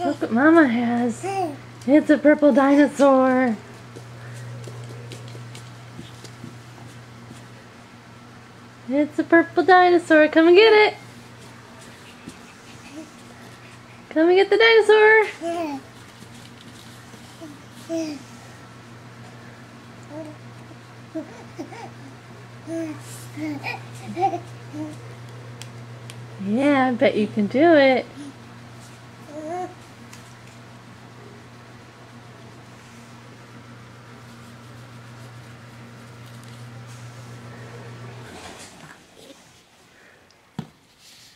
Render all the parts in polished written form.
Look what Mama has. It's a purple dinosaur. It's a purple dinosaur. Come and get it. Come and get the dinosaur. Yeah, I bet you can do it.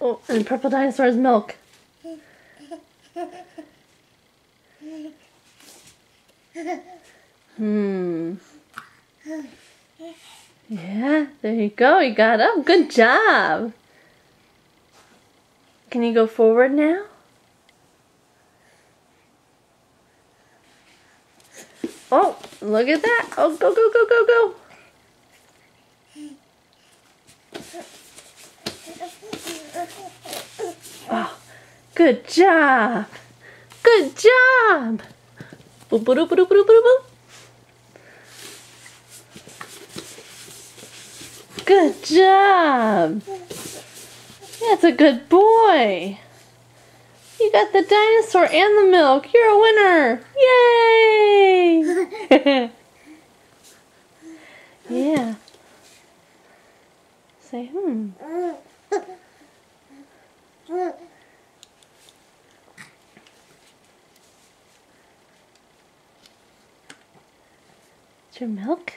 Oh, and purple dinosaur's milk. Yeah, there you go. You got up. Good job. Can you go forward now? Oh, look at that. Oh, go, go, go, go, go. Oh, good job. Good job. Boop, boop, boop, boop, boop, boop, boop. Good job. That's a good boy. You got the dinosaur and the milk. You're a winner. Yay! Yeah. Say, It's your milk,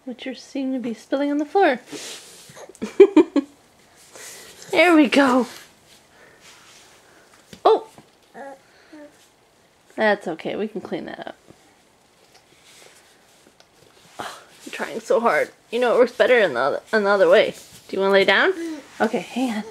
which you seem to be spilling on the floor. There we go. Oh! That's okay, we can clean that up. Oh, I'm trying so hard. You know it works better in the other way. Do you want to lay down? Okay, hang on.